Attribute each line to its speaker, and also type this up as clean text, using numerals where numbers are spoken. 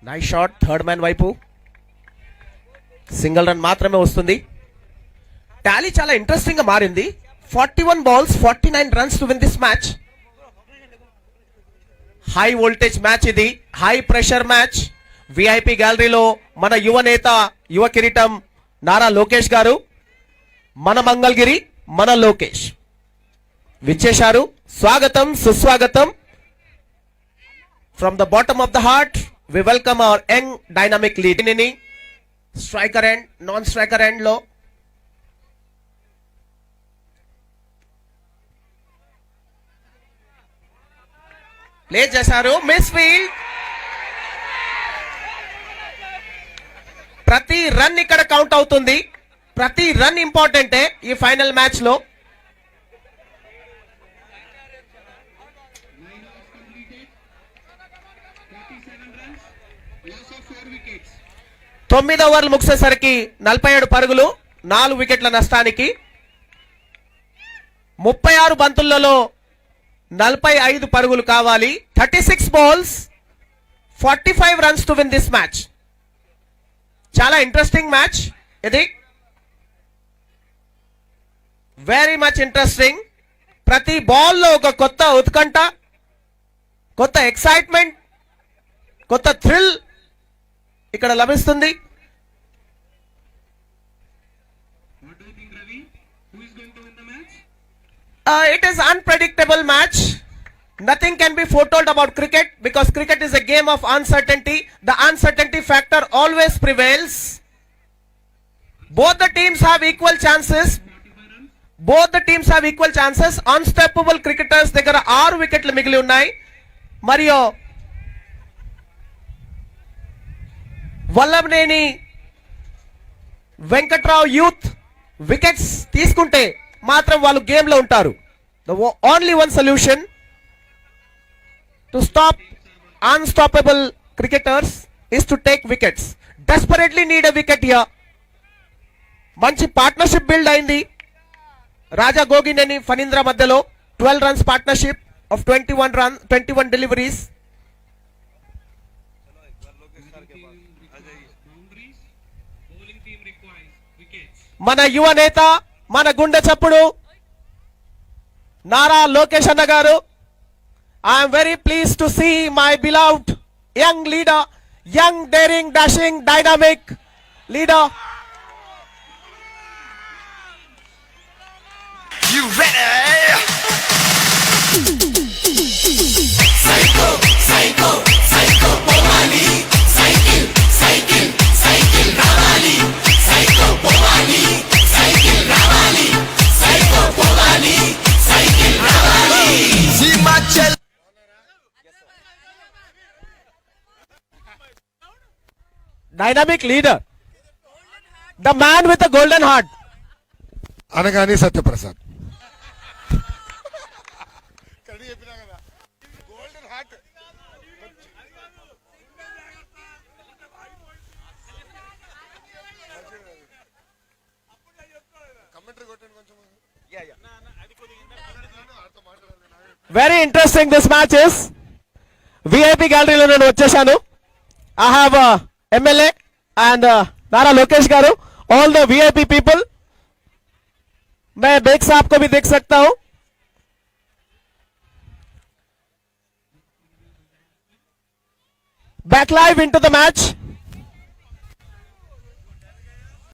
Speaker 1: Nice shot third man వైపు single run మాత్రమే వస్తుంది. టాలీ చాలా ఇంట్రెస్టింగ్ గా మారింది. 41 balls 49 runs to win this match. High voltage match ఇది, హై ప్రెషర్ మ్యాచ్. విఐపి గ్యాలరీలో మన యువ నేత యువ కిరీటం నారా లోకేష్ గారు, మన మంగళగిరి మన లోకేష్ విచ్చేశారు. స్వాగతం సుస్వాగతం. From the bottom of the heart we welcome our young dynamic lead ని striker end non striker end లో ప్లే చేశారు. Miss field. ప్రతి రన్ ఇక్కడ కౌంట్ అవుతుంది. ప్రతి రన్ ఇంపార్టెంటే ఈ ఫైనల్ మ్యాచ్ లో. తొమ్మిది ఓవర్లు ముగిసేసరికి 47 పరుగులు 4 వికెట్ల నష్టానికి. 36 బంతులలో 45 పరుగులు కావాలి. 36 balls 45 runs to win this match. చాలా ఇంట్రెస్టింగ్ మ్యాచ్ ఇది, వెరీ మచ్ ఇంట్రెస్టింగ్. ప్రతి బాల్లో ఒక కొత్త ఉత్కంఠ, కొత్త ఎక్సైట్మెంట్, కొత్త థ్రిల్ ఇక్కడ లభిస్తుంది. It is unpredictable match. Nothing can be foretold about cricket because cricket is a game of uncertainty. The uncertainty factor always prevails. Both the teams have equal chances. Both the teams have equal chances. Unstoppable cricketers దగ్గర 6 వికెట్లు మిగిలి ఉన్నాయి. మరియు Vallabhaneni Venkatrao youth wickets తీసుకుంటే మాత్రం వాళ్ళు game లో ఉంటారు. The only one solution to stop unstoppable cricketers is to take wickets. Desperately need a wicket here. మంచి పార్ట్నర్షిప్ బిల్డ్ అయింది రాజా గోగినేని ఫణీంద్ర మధ్యలో. 12 runs పార్ట్నర్షిప్ ఆఫ్ 21 deliveries. మన యువ నేత, మన గుండె చప్పుడు నారా లోకేష్ అన్న గారు. I'm very please to see my beloved young leader, young daring dashing dynamic leader.
Speaker 2: You ready? Psycho, psycho, psycho, Pomali. Cycle, cycle, cycle, Ravali. Psycho, Pomali. Cycle, Ravali. Psycho, Pomali. Cycle, Ravali. Himachal.
Speaker 1: Dynamic leader, the man with the golden heart.
Speaker 3: అనగానే Satyaprasad.
Speaker 1: Very interesting this match is. VIP గ్యాలరీలో నేను వచ్చేసాను. I have MLA and Nara Lokesh garu, all the VIP people. मैं बेग साहब को भी देख सकता हूं. Back live into the match.